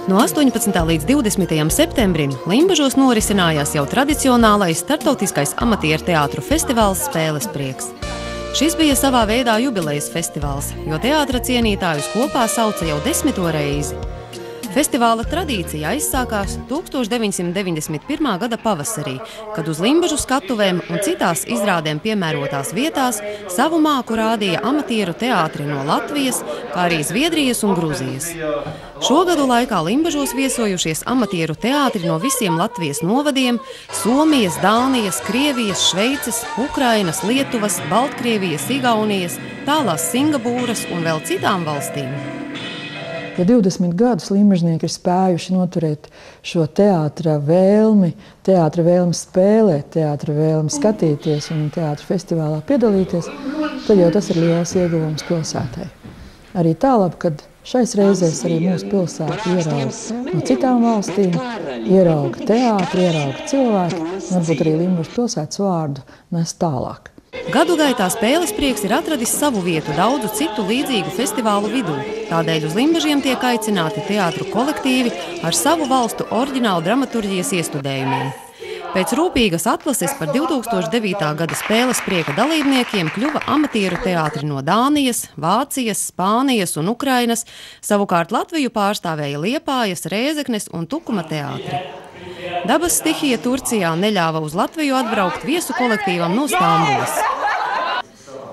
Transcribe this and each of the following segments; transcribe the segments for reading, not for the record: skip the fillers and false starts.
No 18. līdz 20. septembrim Limbažos norisinājās jau tradicionālais starptautiskais amatieru teātru festivāls Spēles prieks. Šis bija savā veidā jubilejas festivāls, jo teātra cienītājus kopā sauca jau 10. reizi. Festivāla tradīcija aizsākās 1991. gada pavasarī, kad uz Limbažu skatuvēm un citās izrādēm piemērotās vietās savu māku rādīja amatieru teātri no Latvijas, kā arī Zviedrijas un Gruzijas. Šogadu laikā Limbažos viesojušies amatieru teātri no visiem Latvijas novadiem – Somijas, Dānijas, Krievijas, Šveices, Ukrainas, Lietuvas, Baltkrievijas, Igaunijas, tālās Singapūras un vēl citām valstīm. Ja 20 gadus limbažnieki ir spējuši noturēt šo teātra vēlmi spēlēt, teātra vēlmi skatīties un teātra festivālā piedalīties, tad jau tas ir liels ieguvums pilsētai. Arī tālāk, kad šais reizēs arī mūsu pilsēta ierauga no citām valstīm, ierauga teātri, ierauga cilvēki, varbūt arī Limbažu pilsētas vārdu nes tālāk. Gadu gaitā Spēles prieks ir atradis savu vietu daudzu citu līdzīgu festivālu vidū. Tādēļ uz Limbažiem tiek aicināti teātru kolektīvi ar savu valstu oriģinālu dramaturģijas iestudējumiem. Pēc rūpīgas atlases par 2009. gada Spēles prieka dalībniekiem kļuva amatieru teātri no Dānijas, Vācijas, Spānijas un Ukrainas, savukārt Latviju pārstāvēja Liepājas, Rēzeknes un Tukuma teātri. Dabas stihija Turcijā neļāva uz Latviju atbraukt viesu kolektīvam no Stambulas.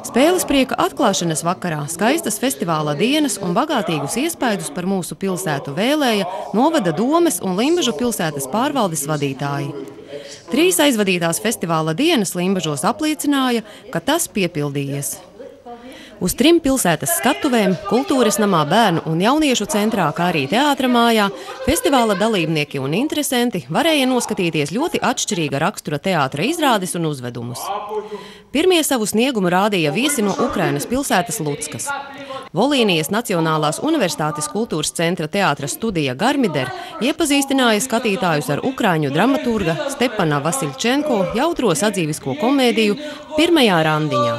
Spēles prieka atklāšanas vakarā skaistas festivāla dienas un bagātīgus iespaidus par mūsu pilsētu vēlēja novada domes un Limbažu pilsētas pārvaldes vadītāji. 3 aizvadītās festivāla dienas Limbažos apliecināja, ka tas piepildījies. Uz 3 pilsētas skatuvēm, kultūras namā, bērnu un jauniešu centrā, kā arī teātra mājā, festivāla dalībnieki un interesanti varēja noskatīties ļoti atšķirīga rakstura teātra izrādes un uzvedumus. Pirmie savu sniegumu rādīja viesi no Ukrainas pilsētas Luckas. Volīnijas Nacionālās universitātes kultūras centra teātra studija Garmider iepazīstināja skatītājus ar ukraiņu dramaturga Stepana Vasiļčenko jautro sadzīvisko komēdiju Pirmajā randiņā.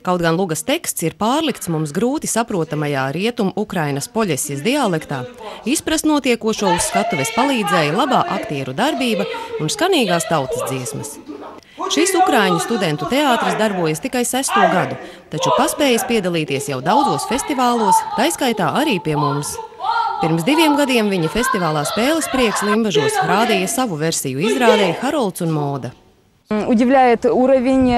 Kaut gan lugas teksts ir pārlikts mums grūti saprotamajā rietumu Ukrainas poļesijas dialektā, izprast notiekošo uz skatuves palīdzēja labā aktieru darbība un skanīgās tautas dziesmas. Šis ukraiņu studentu teātris darbojas tikai 6. gadu, taču paspējis piedalīties jau daudzos festivālos, taiskaitā arī pie mums. Pirms 2 gadiem viņa festivālā Spēles prieks Limbažos rādīja savu versiju izrādē Harolds un Moda. Удивляет уровень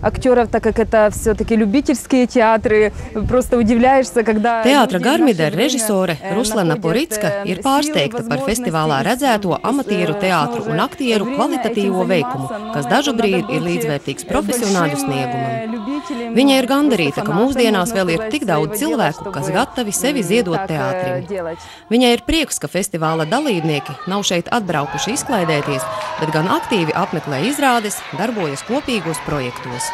актеров, так как это все-таки любительские театры. Просто удивляешься, когда... Teātra Garmider režisore Ruslana Poricka ir pārsteigta par festivālā redzēto amatieru teātru un aktieru kvalitatīvo veikumu, kas dažu brīdi ir līdzvērtīgs profesionāļu sniegumam. Viņa ir gandarīta, ka mūsdienās vēl ir tik daudz cilvēku, kas gatavi sevi ziedot teātrim. Viņai ir prieks, ka festivāla dalībnieki nav šeit atbraukuši izklaidēties, bet gan aktīvi apmeklē izrādes, darbojas kopīgos projektos.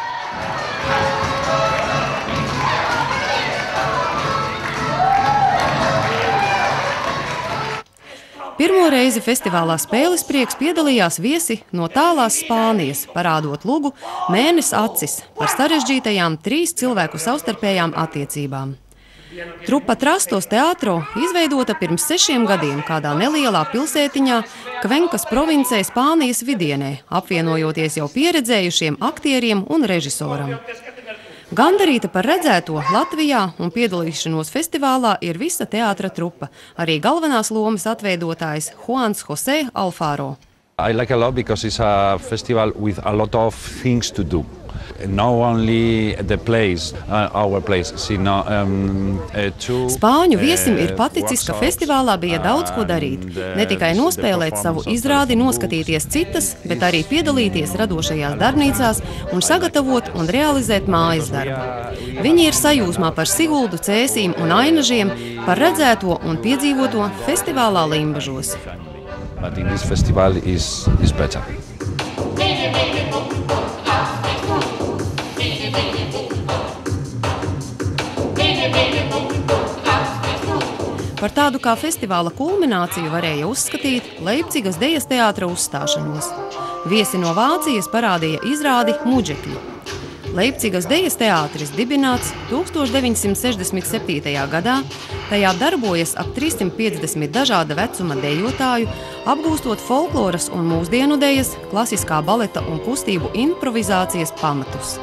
Pirmo reizi festivālā Spēles prieks piedalījās viesi no tālās Spānijas, parādot lugu Mēnes acis par sarežģītajām 3 cilvēku savstarpējām attiecībām. Trupa Trastos teātro izveidota pirms 6 gadiem kādā nelielā pilsētiņā Kvenkas provincē Spānijas vidienē, apvienojoties jau pieredzējušiem aktieriem un režisoram. Gandarīta par redzēto Latvijā un piedalīšanos festivālā ir visa teātra trupa, arī galvenās lomas atveidotājs Juans José Alfaro. I like a lot because it's a festival with a lot of things to do. Not only the place, our place, sino Spāņu viesim ir paticis, ka festivālā bija daudz ko darīt. Ne tikai nospēlēt savu izrādi, noskatīties citas, bet arī piedalīties radošajās darbnīcās un sagatavot un realizēt mājas darbu. Viņi ir sajūsmā par Siguldu, Cēsīm un Ainažiem, par redzēto un piedzīvoto festivālā Limbažos. But in this festival is better. Par tādu kā festivāla kulmināciju varēja uzskatīt Leipcigas dejas teātra uzstāšanos. Viesi no Vācijas parādīja izrādi Muģekļi. Leipcigas dejas teātris dibināts 1967. gadā, tajā darbojas ap 350 dažāda vecuma dejotāju, apgūstot folkloras un mūsdienu dejas, klasiskā baleta un kustību improvizācijas pamatus.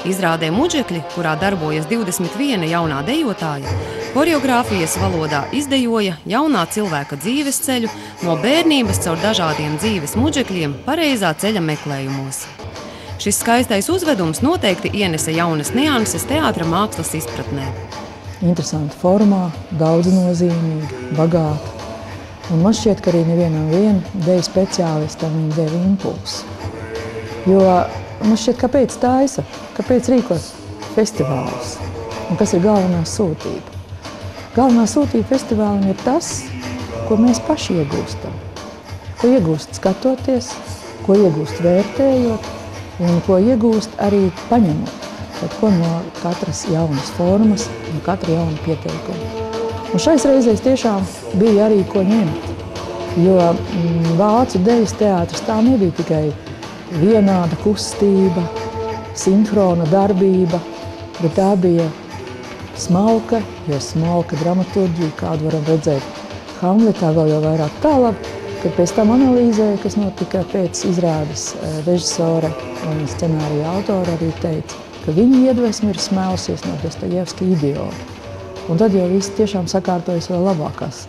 Izrādē Muģekļi, kurā darbojas 21 jaunā dejotāja, koreogrāfijas valodā izdejoja jaunā cilvēka dzīves ceļu no bērnības caur dažādiem dzīves muģekļiem pareizā ceļa meklējumos. Šis skaistais uzvedums noteikti ienesa jaunas nianses teātra mākslas izpratnē. Interesanta formā, daudznozīmīga, bagāta. Un man šķiet, ka arī nevienam deju speciālistam viņa deva impulsu. Jo man šķiet, kāpēc taisa, kāpēc rīkot festivālus un kas ir galvenā sūtība. Galvenā sūtība festivālam ir tas, ko mēs paši iegūstam. Ko iegūst skatoties, ko iegūst vērtējot, un ko iegūst arī paņemot kaut ko no katras jaunas formas, no katra jauna pieteikuma. Un šais reizēs tiešām bija arī ko ņemt, jo vācu dejas teātris tā nebija tikai vienāda kustība, sinhrona darbība, bet tā bija smalka, jo smalka dramaturģija, kādu varam redzēt Hamletā, vēl jau vairāk tālāk. Kad pēc tam analīzēja, kas notika pēc izrādes, režisore un scenārija autora arī teica, ka viņa iedvesme ir smēlusies no Dostojevska Idiota. Un tad jau viss tiešām sakārtojas vēl labākās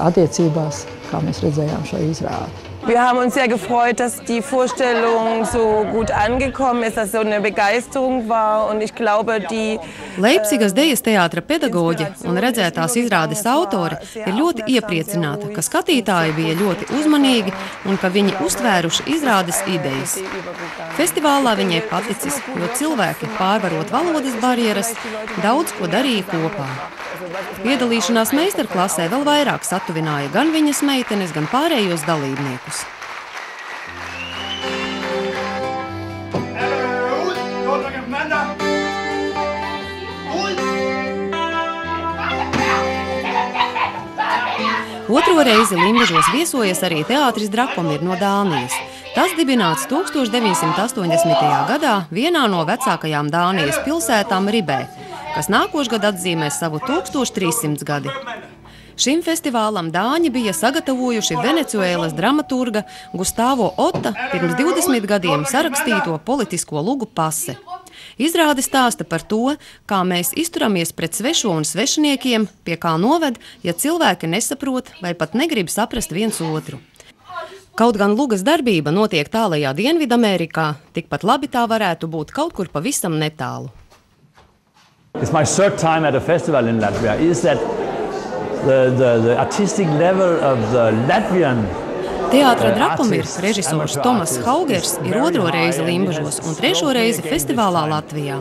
attiecībās, kā mēs redzējām šo izrādi. Wir haben uns sehr gefreut, dass die Vorstellung so gut angekommen ist, dass so eine Begeisterung war und ich glaube, die Leipcigas dejas teātra pedagoģe un redzētās izrādes autore ir ļoti iepriecināta, ka skatītāji bija ļoti uzmanīgi un ka viņi uztvēruši izrādes idejas. Festivālā viņai paticis, jo cilvēki, pārvarot valodas barjeras, daudz ko darīja kopā. Piedalīšanās meistarklasē vēl vairāk satuvināja gan viņas meitenes, gan pārējos dalībniekus. Otro reizi Limbažos viesojas arī teātris Drapomir no Dānijas. Tas dibināts 1980. gadā vienā no vecākajām Dānijas pilsētām Ribē, kas nākošgad atzīmēs savu 1300 gadi. Šim festivālam dāņi bija sagatavojuši Venecuēlas dramaturga Gustavo Ota pirms 20 gadiem sarakstīto politisko lugu Pase. Izrāde stāsta par to, kā mēs izturamies pret svešo un svešiniekiem, pie kā noved, ja cilvēki nesaprot vai pat negrib saprast viens otru. Kaut gan lugas darbība notiek tālajā Dienvidamerikā, tikpat labi tā varētu būt kaut kur pavisam netālu. It's my third time at a festival in Latvia. Is that the artistic level of the Latvian Teātra Drapomir režisors Tomas Haugers ir otro reizi Limbažos un trešo reizi festivālā Latvijā.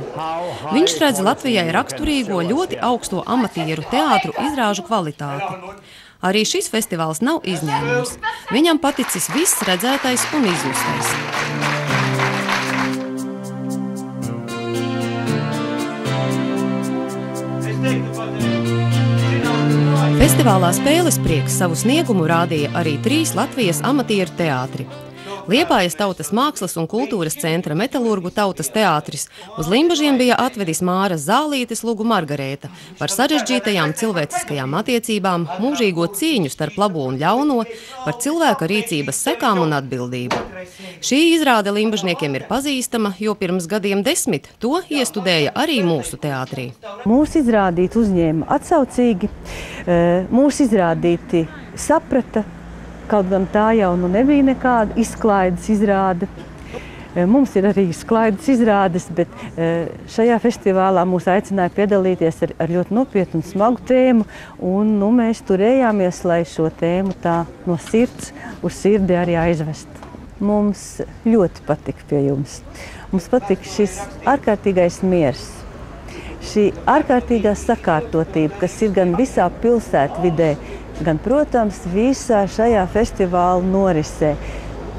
Viņš redz Latvijai raksturīgo ļoti augsto amatieru teātru izrāžu kvalitāti. Arī šis festivāls nav izņēmums. Viņam paticis viss redzētais un izjustais. Festivālā Spēles prieks savu sniegumu rādīja arī 3 Latvijas amatieru teātri. Liepājas Tautas mākslas un kultūras centra Metalurgu tautas teātris uz Limbažiem bija atvedis Māras Zālītes lugu Margarēta par sarežģītajām cilvēciskajām attiecībām, mūžīgo cīņu starp labo un ļauno, par cilvēka rīcības sekām un atbildību. Šī izrāde limbažniekiem ir pazīstama, jo pirms gadiem 10 to iestudēja arī mūsu teātrī. Mūsu izrādīti uzņēma atsaucīgi, mūsu izrādīti saprata, kaut gan tā jau nebija nekāda izklaides izrāde. Mums ir arī izklaides izrādes, bet šajā festivālā mūs aicināja piedalīties ar ļoti nopietnu un smagu tēmu, un mēs turējāmies, lai šo tēmu tā no sirds uz sirdi arī aizvest. Mums ļoti patika pie jums. Mums patika šis ārkārtīgais miers, šī ārkārtīgā sakārtotība, kas ir gan visā pilsētvidē, gan, protams, visā šajā festivāla norisē.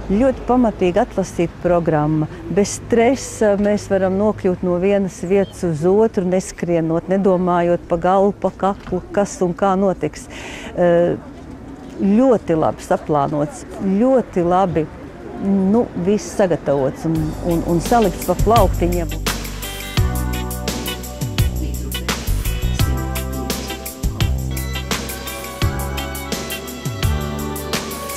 Ļoti pamatīgi atlasīta programma. Bez stresa mēs varam nokļūt no vienas vietas uz otru, neskrienot, nedomājot pa galvu, pa kaklu, kas un kā notiks. Ļoti labi saplānots, ļoti labi viss sagatavots un salikts pa plauktiņiem.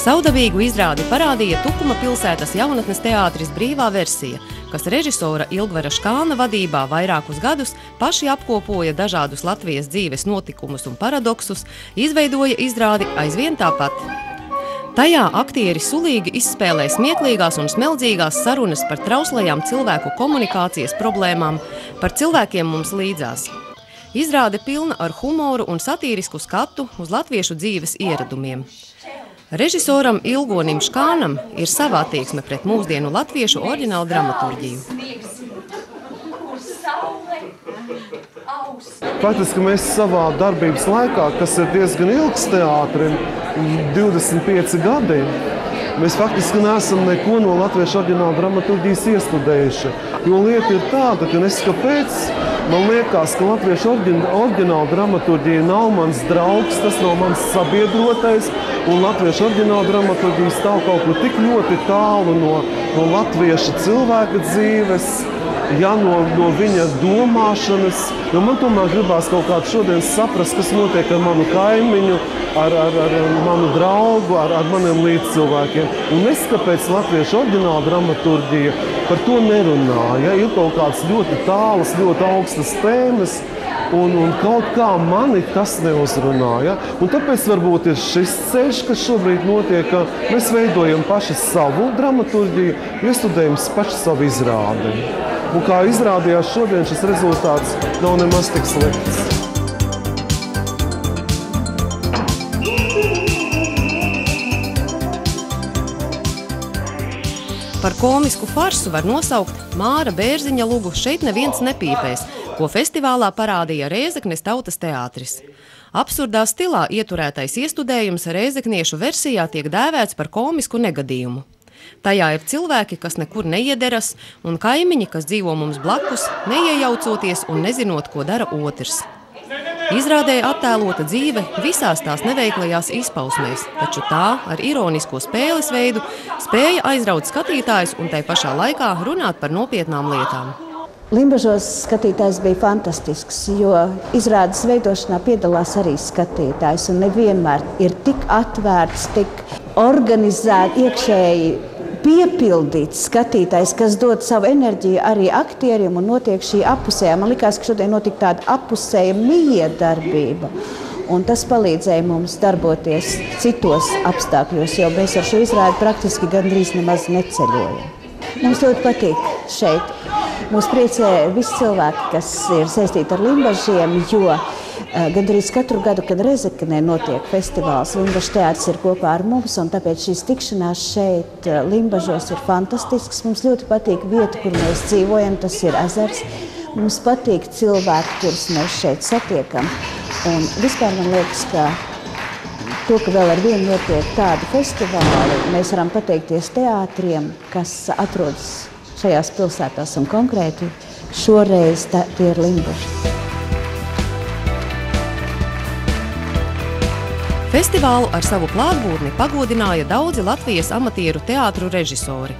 Savdabīgu izrādi parādīja Tukuma pilsētas jaunatnes teātris Brīvā versija, kas režisora Ilgvara Škāna vadībā vairākus gadus paši apkopoja dažādus Latvijas dzīves notikumus un paradoksus, izveidoja izrādi aizvien tāpat. Tajā aktieri sulīgi izspēlē smieklīgās un smeldzīgās sarunas par trauslajām cilvēku komunikācijas problēmām, par cilvēkiem mums līdzās. Izrāde pilna ar humoru un satīrisku skatu uz latviešu dzīves ieradumiem. Režisoram Ilgonim Škānam ir sava attieksme pret mūsdienu latviešu oriģinālu dramaturģiju. Faktiski mēs savā darbības laikā, kas ir diezgan ilgs teātrim, 25 gadi, mēs faktiski neesam neko no latviešu oriģinālu dramaturģijas iestudējuši. Jo lieta ir tāda, ka neskapēc man liekas, ka latviešu oriģināla dramaturģija nav mans draugs, tas nav mans sabiedrotais, un latviešu oriģināla dramaturģija stāv kaut kur tik ļoti tālu no latvieša cilvēka dzīves, no viņa domāšanas, jo man tomēr gribās kaut kādu šodien saprast, kas notiek ar manu kaimiņu, ar manu draugu, ar maniem līdzcilvēkiem. Un neskapēc latviešu oriģināla dramaturģija par to nerunā. Ja? Ir kaut kāds ļoti tālas, ļoti augstas tēmas, un kaut kā mani tas neuzrunā. Ja? Un tāpēc varbūt ir šis ceļš, kas šobrīd notiek, ka mēs veidojam paši savu dramaturģiju, iestudējam paši savu izrādi. Un kā izrādījās šodien, šis rezultāts nav nemaz tik slikts. Par komisku farsu var nosaukt Māra Bērziņa lugu Šeit neviens nepīpēs, ko festivālā parādīja Rēzeknes tautas teātris. Absurdā stilā ieturētais iestudējums rēzekniešu versijā tiek dēvēts par komisku negadījumu. Tajā ir cilvēki, kas nekur neiederas, un kaimiņi, kas dzīvo mums blakus, neiejaucoties un nezinot, ko dara otrs. Izrādē attēlota dzīve visās tās neveiklajās izpausmēs, taču tā ar ironisko spēles veidu spēja aizraut skatītājus un tai pašā laikā runāt par nopietnām lietām. Limbažos skatītājs bija fantastisks, jo izrādes veidošanā piedalās arī skatītājs, un nevienmēr ir tik atvērts, tik organizēts, iekšēji piepildīts skatītājs, kas dod savu enerģiju arī aktieriem, un notiek šī apusējā. Man likās, ka šodien notika tāda apusēja miedarbība, un tas palīdzēja mums darboties citos apstākļos, jo mēs ar šo izrādi praktiski gandrīz nemaz neceļojam. Mums ļoti patīk šeit. Mūs priecē visi cilvēki, kas ir saistīti ar Limbažiem, jo gandrīz katru gadu, kad Rezeknē notiek festivāls, Limbažu teātris ir kopā ar mums, un tāpēc šīs tikšanās šeit Limbažos ir fantastisks. Mums ļoti patīk vieta, kur mēs dzīvojam, tas ir ezers. Mums patīk cilvēki, kurus mēs šeit satiekam. Un vispār man liekas, ka to, ka vēl ar vienu notiek tādi festivāli, mēs varam pateikties teātriem, kas atrodas šajās pilsētās, un konkrēti šoreiz tie ir Limbaži. Festivālu ar savu klātbūtni pagodināja daudzi Latvijas amatieru teātru režisori.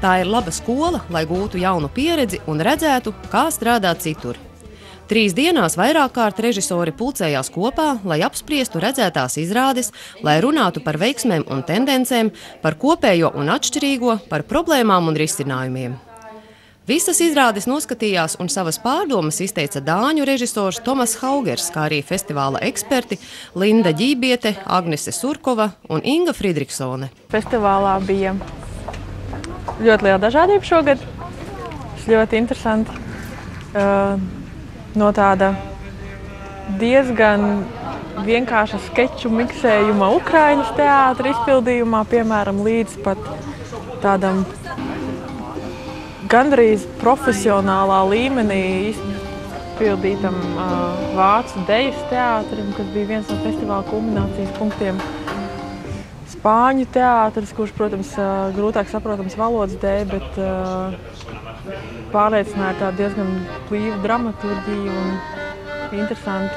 Tā ir laba skola, lai gūtu jaunu pieredzi un redzētu, kā strādāt citur. 3 dienās vairāk kārt režisori pulcējās kopā, lai apspriestu redzētās izrādes, lai runātu par veiksmēm un tendencēm, par kopējo un atšķirīgo, par problēmām un risinājumiem. Visas izrādes noskatījās un savas pārdomas izteica dāņu režisors Tomas Haugers, kā arī festivāla eksperti Linda Ģībiete, Agnese Surkova un Inga Fridriksone. Festivālā bija ļoti liela dažādība šogad. Tas ļoti interesanti. No tāda diezgan vienkārša skeču miksējuma Ukrainas teātra izpildījumā, piemēram, līdz pat tādam gandrīz profesionālā līmenī izpildītam vācu dejas teātrim, kas bija viens no festivāla kulminācijas punktiem. Spāņu teātris, kurš, protams, grūtāk saprotams valodas dēļ, bet pārliecināja tādu diezgan blīvu dramaturģiju un interesanti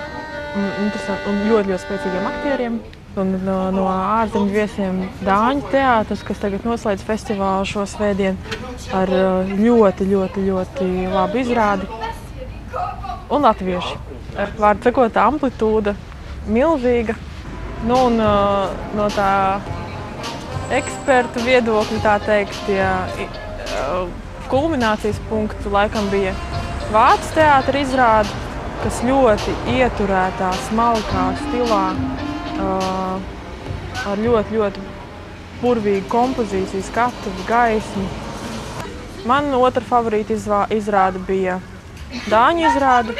un ļoti spēcīgiem aktieriem. Un no ārzemju viesiem Dāņu teātris, kas tagad noslēdz festivālu šo svētdienu ar ļoti labu izrādi. Un latvieši. Vārdu sakot, amplitūda milzīga. Nu, un no tā ekspertu viedokļi, tā teikt, kulminācijas punktu laikam bija Vācu teātra izrāde, kas ļoti ieturētā, smalkā stilā, ar ļoti burvīgu kompozīciju, skatuvi, gaismu. Man otra favorīta izrāde bija Dāņu izrāde,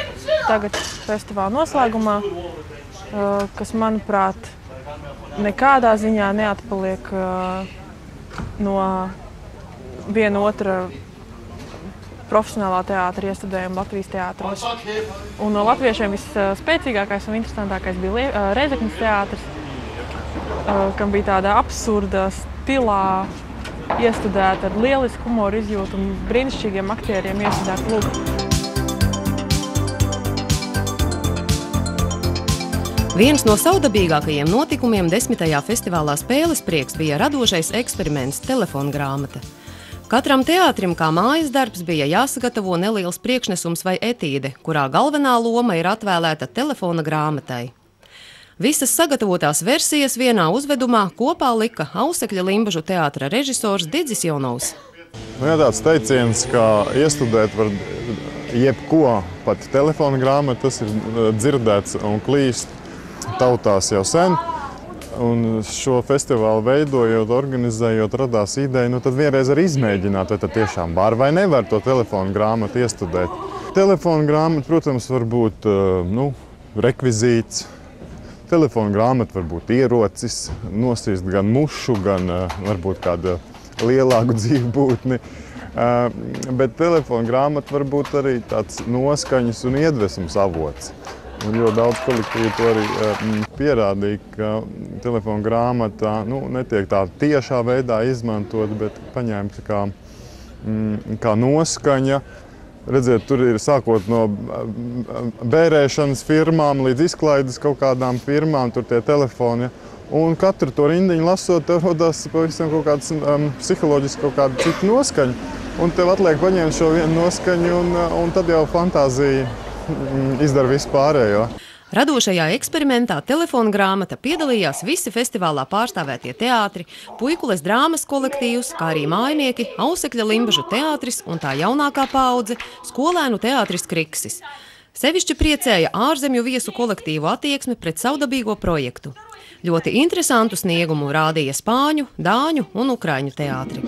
tagad festivāla noslēgumā, kas, manuprāt, nekādā ziņā neatpaliek no viena otra profesionālā teātra iestudējuma Latvijas teātros. Un no latviešiem visspēcīgākais un interesantākais bija Rēzeknes teātris, kam bija tāda absurda stilā iestudēta ar lielisku humoru izjūtu un brīnišķīgiem aktieriem iestudēta lūga. Viens no savdabīgākajiem notikumiem 10. festivālā Spēles prieks bija radošais eksperiments telefongrāmata. Katram teātrim kā mājas darbs bija jāsagatavo neliels priekšnesums vai etīde, kurā galvenā loma ir atvēlēta telefona grāmatai. Visas sagatavotās versijas vienā uzvedumā kopā lika Ausekļa Limbažu teātra režisors Didzis Jonovs. Jā, tāds teiciens, ka iestudēt var jebko, pat telefona grāmata, tas ir dzirdēts un klīst tautās jau sen. Un šo festivālu veidojot, organizējot, radās ideja, tad vienreiz arī izmēģināt, vai tad tiešām var vai nevar to telefonu grāmatu iestudēt. Telefonu grāmata, protams, var būt rekvizīts. Telefonu grāmata var būt ierocis, nosist gan mušu, gan varbūt kādu lielāku dzīvu būtni. Bet telefonu grāmata var būt arī tāds noskaņas un iedvesmas avots. Un ļoti daudz kolektīvu to arī pierādīja, ka telefona grāmatā netiek tā tiešā veidā izmantot, bet paņemta kā noskaņa. Redziet, tur ir sākot no bērēšanas firmām līdz izklaides kaut kādām firmām, tur tie telefoni. Un katru to rindiņu lasot, tev rodās pavisam kaut kāds psiholoģiski kaut kāda cita noskaņa. Un tev atliek paņemt šo vienu noskaņu, un tad jau fantāzija izdara visu pārējo. Radošajā eksperimentā telefona grāmata piedalījās visi festivālā pārstāvētie teātri, Puikules drāmas kolektīvs, kā arī mājnieki, Ausekļa Limbažu teātris un tā jaunākā paudze, skolēnu teātris Kriksis. Sevišķi priecēja ārzemju viesu kolektīvu attieksme pret savdabīgo projektu. Ļoti interesantu sniegumu rādīja spāņu, dāņu un ukraiņu teātri.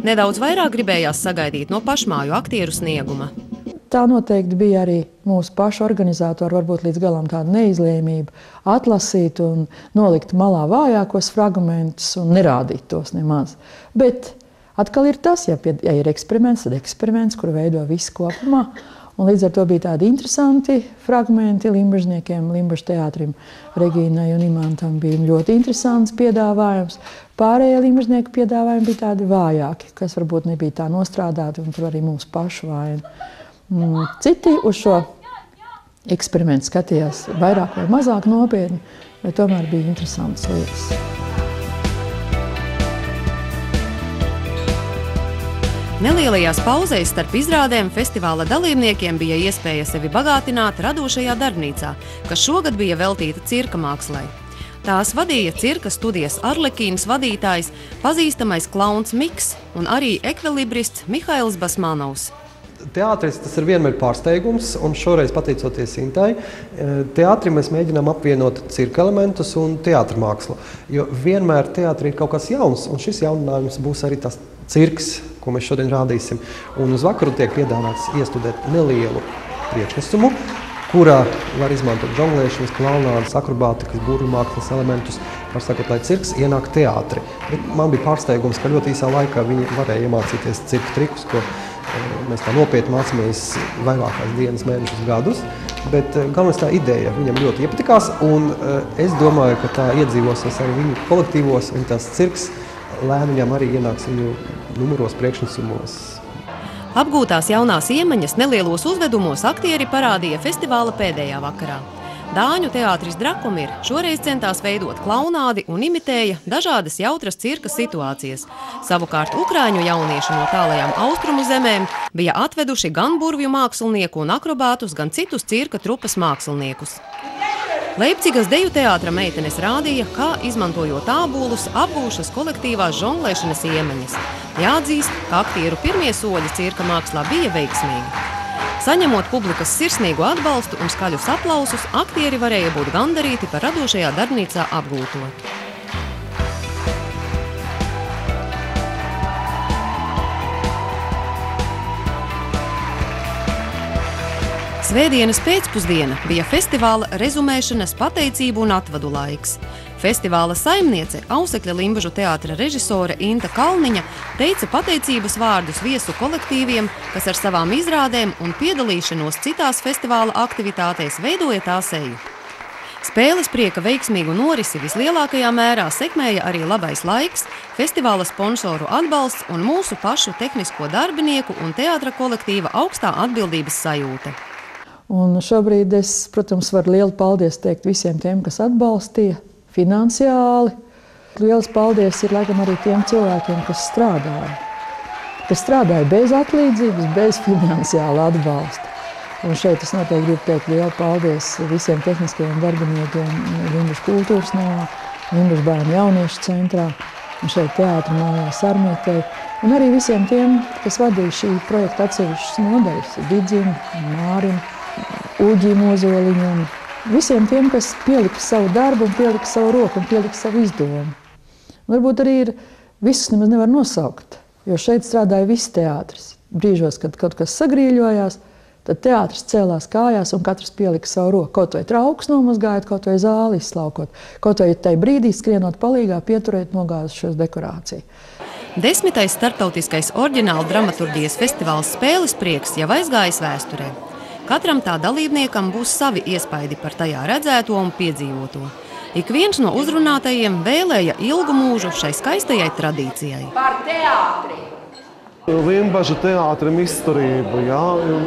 Nedaudz vairāk gribējās sagaidīt no pašmāju aktieru snieguma. Tā noteikti bija arī mūsu pašu organizātori, varbūt līdz galam tāda neizlēmība, atlasīt un nolikt malā vājākos fragmentus un nerādīt tos nemaz. Bet atkal ir tas, ja ir eksperiments, tad eksperiments, kuru veido visi kopumā. Un līdz ar to bija tādi interesanti fragmenti limbažniekiem, Limbažu teātrim, Regīnai un Imantam bija ļoti interesants piedāvājums. Pārējie limbažnieku piedāvājumi bija tādi vājāki, kas varbūt nebija tā nostrādāti, un tur arī mūsu pašu vaina. Citi uz šo eksperimentu skatījās vairāk vai mazāk nopietni, bet tomēr bija interesantas lietas. Nelielajās pauzēs starp izrādēm festivāla dalībniekiem bija iespēja sevi bagātināt radošajā darbnīcā, kas šogad bija veltīta cirka mākslai. Tās vadīja cirka studijas Arlekīnas vadītājs, pazīstamais klauns Miks un arī ekvilibrists Mihails Basmanovs. Teātris tas ir vienmēr pārsteigums, un šoreiz, pateicoties Intai, teātri mēs mēģinām apvienot cirka elementus un teātra mākslu. Jo vienmēr teātri ir kaut kas jauns, un šis jauninājums būs arī tas cirks, ko mēs šodien rādīsim. Un uz vakaru tiek piedāvāts iestudēt nelielu priekšnesumu, kurā var izmantot žonglēšanas, klaunādas, akrobātikas, burvju mākslas elementus, var sakot, lai cirks ienāk teātri. Bet man bija pārsteigums, ka ļoti īsā laikā viņi varēja iemācīties cirka trikus, ko mēs tā nopietni mācāmies vairākās dienas, mēnešus, gadus, bet galvenais tā ideja viņam ļoti iepatikās, un es domāju, ka tā iedzīvosies arī viņu kolektīvos, un tās cirks lēniņām arī ienāks viņu numuros, priekšnesumos. Apgūtās jaunās iemaņas nelielos uzvedumos aktieri parādīja festivāla pēdējā vakarā. Dāņu teātris Drakomir šoreiz centās veidot klaunādi un imitēja dažādas jautras cirka situācijas. Savukārt ukraiņu jaunieši no tālajām austrumu zemēm bija atveduši gan burvju mākslinieku un akrobātus, gan citus cirka trupas māksliniekus. Leipcigas deju teātra meitenes rādīja, kā izmantojot ābolus, apgūšas kolektīvās žonglēšanas iemaņas. Jāatzīst, ka aktieru pirmie soļi cirka mākslā bija veiksmīgi. Saņemot publikas sirsnīgu atbalstu un skaļus aplausus, aktieri varēja būt gandarīti par radošajā darbnīcā apgūto. Svētdienas pēcpusdiena bija festivāla rezumēšanas, pateicību un atvadu laiks. Festivāla saimniece, Ausekļa Limbažu teātra režisore Inta Kalniņa teica pateicības vārdus viesu kolektīviem, kas ar savām izrādēm un piedalīšanos citās festivāla aktivitātēs veidoja tā seju. Spēles prieka veiksmīgu norisi vislielākajā mērā sekmēja arī labais laiks, festivāla sponsoru atbalsts un mūsu pašu tehnisko darbinieku un teātra kolektīva augstā atbildības sajūta. Un šobrīd es, protams, varu lielu paldies teikt visiem tiem, kas atbalstīja finansiāli. Liels paldies ir laikam arī tiem cilvēkiem, kas strādāja bez atlīdzības, bez finansiāla atbalsta. Un šeit es noteikti gribu teikt lielu paldies visiem tehniskajiem darbiniekiem Limbažu kultūras namā, Limbažu bērnu jauniešu centrā un šeit teātra mājā Sarmietei. Un arī visiem tiem, kas vadīja šī projekta atsevišķas nodaļas, Didzim, Mārim, Uģim Ozoliņam, visiem tiem, kas pielika savu darbu, un pielika savu roku un pielika savu izdomu. Varbūt arī visus nemaz nevar nosaukt, jo šeit strādāja viss teātris. Brīžos, kad kaut kas sagrīļojās, tad teātris cēlās kājās un katrs pielika savu roku. Kaut vai trauks nomazgājot, kaut vai zāli izslaukot, kaut vai tai brīdī skrienot palīgā, pieturēt nogāzušos dekorāciju. 10. starptautiskais oriģināla dramaturģijas festivāls Spēles prieks jau aizgājis vēsturē. Katram tā dalībniekam būs savi iespaidi par tajā redzēto un piedzīvoto. Ik viens no uzrunātajiem vēlēja ilgu mūžu šai skaistajai tradīcijai. Par teātri! Limbažu teātrim izturību,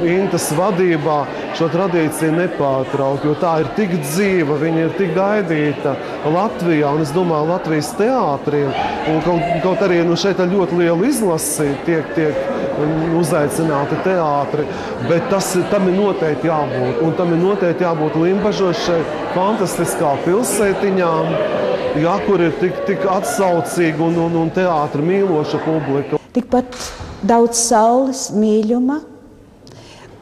Intas vadībā šo tradīciju nepārtraukt, jo tā ir tik dzīva, viņa ir tik gaidīta Latvijā, un es domāju, Latvijas teātriem, un kaut arī šeit ļoti liela izlasi tiek uzaicināti teātri, bet tam ir noteikti jābūt, un tam ir noteikti jābūt Limbažos šeit fantastiskā pilsētiņā, kur ir tik atsaucīga un teātra mīloša publika. Tikpat daudz saules, mīļuma,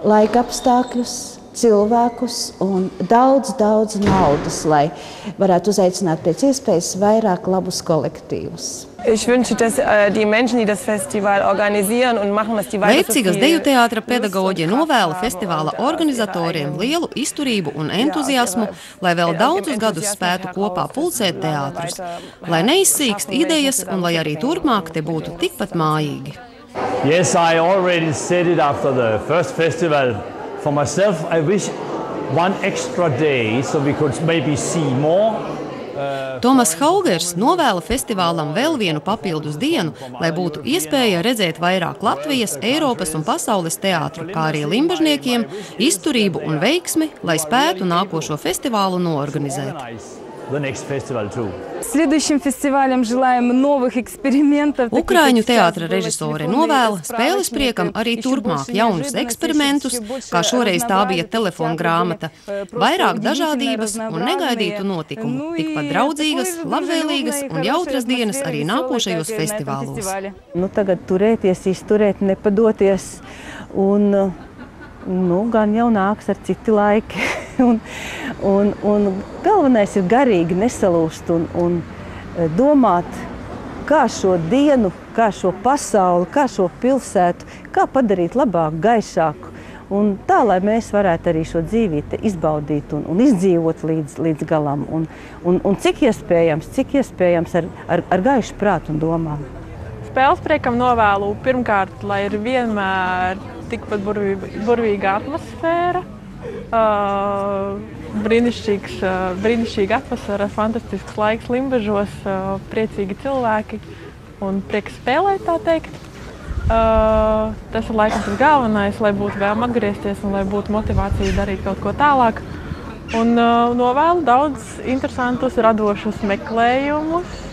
laika apstākļus, cilvēkus un daudz naudas, lai varētu uzaicināt pēc iespējas vairāk labus kolektīvus. Ich wünsche, dass die Menschen, die das Festival organisieren und machen, dass die weiter so viel... Leipcigas deju teātra pedagoģe novēla festivāla organizatoriem lielu izturību un entuziasmu, lai vēl daudzus gadus spētu kopā pulcēt teātrus, lai neizsīkst idejas un lai arī turpmāk te būtu tikpat mājīgi. Yes, I already said it after the first festival. For myself, I wish one extra day so we could maybe see more. Tomas Haugers novēla festivālam vēl vienu papildus dienu, lai būtu iespēja redzēt vairāk Latvijas, Eiropas un pasaules teātru, kā arī limbažniekiem izturību un veiksmi, lai spētu nākošo festivālu noorganizēt. Следующим фестивалем желаем новых экспериментов. Ukraiņu teātra režisore novēla Spēles priekam arī turpmāk jaunus eksperimentus, kā šoreiz tā bija telefona grāmata, vairāk dažādības un negaidītu notikumu, tikpat draudzīgas, labvēlīgas un jautras dienas arī nākošajos festivālos. Tagad turēties, izturēt, nepadoties un gan jau nāks ar citi laiki. un galvenais ir garīgi nesalūst un domāt, kā šo dienu, kā šo pasauli, kā šo pilsētu, kā padarīt labāku, gaišāku. Un tā, lai mēs varētu arī šo dzīvīti izbaudīt un izdzīvot līdz galam. Un cik iespējams ar gaišu prātu un domām. Spēles priekam novēlu pirmkārt, lai ir vienmēr tikpat burvīga atmosfēra, brīnišķīga atmosfēra, fantastisks laiks Limbažos, priecīgi cilvēki un prieks spēlēt, tā teikt. Tas ir laikam tas galvenais, lai būtu vēlme atgriezties un lai būtu motivācija darīt kaut ko tālāk. Un novēlu daudz interesantus, radošus meklējumus.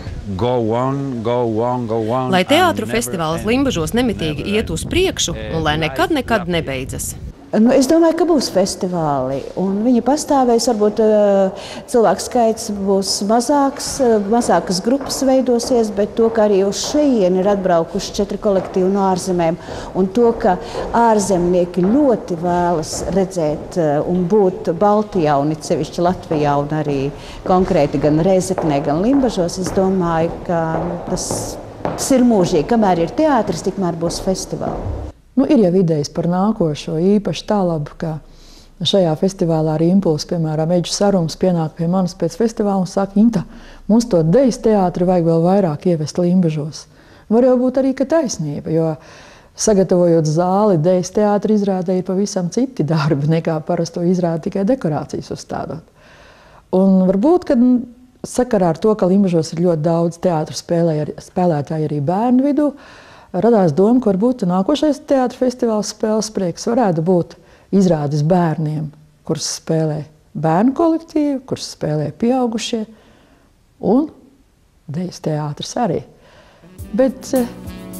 Lai teātru festivāls Limbažos nemitīgi iet uz priekšu un lai nekad nebeidzas. Nu, es domāju, ka būs festivāli, un viņi pastāvēs. Varbūt cilvēku skaits būs mazākas grupas veidosies, bet to, ka arī uz šejieni ir atbraukuši 4 kolektīvi no ārzemēm, un to, ka ārzemnieki ļoti vēlas redzēt un būt Baltijā, un it sevišķi Latvijā, un arī konkrēti gan Rēzeknē, gan Limbažos, es domāju, ka tas ir mūžīgi. Kamēr ir teātris, tikmēr būs festivāli. Nu, ir jau idejas par nākošo, īpaši tālabu, ka šajā festivālā arī Impulss, piemēram, Eģis Sarums pienāk pie manis pēc festivāla un saka, Inta, mums to dejas teātri vajag vēl vairāk ievest Limbažos. Var jau būt arī, ka taisnība, jo sagatavojot zāli, dejas teātri izrādē ir pavisam citi darbi, nekā parasto izrādi tikai dekorācijas uzstādot. Un varbūt, ka sakarā ar to, ka Limbažos ir ļoti daudz teātru spēlētāji arī bērnu vidū, radās doma, ka varbūt nākošais teātra festivāls Spēles prieks varētu būt izrādes bērniem, kurus spēlē bērnu kolektīvi, kurus spēlē pieaugušie, un dejas teātris arī. Bet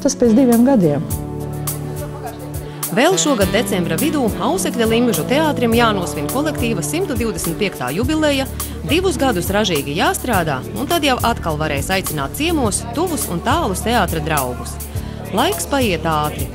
tas pēc 2 gadiem. Vēl šogad decembra vidū Ausekļa Limbažu teātrim jānosvin kolektīva 125. jubileja, 2 gadus ražīgi jāstrādā, un tad jau atkal varēs aicināt ciemos tuvus un tālus teātra draugus. Laiks paiet ātri,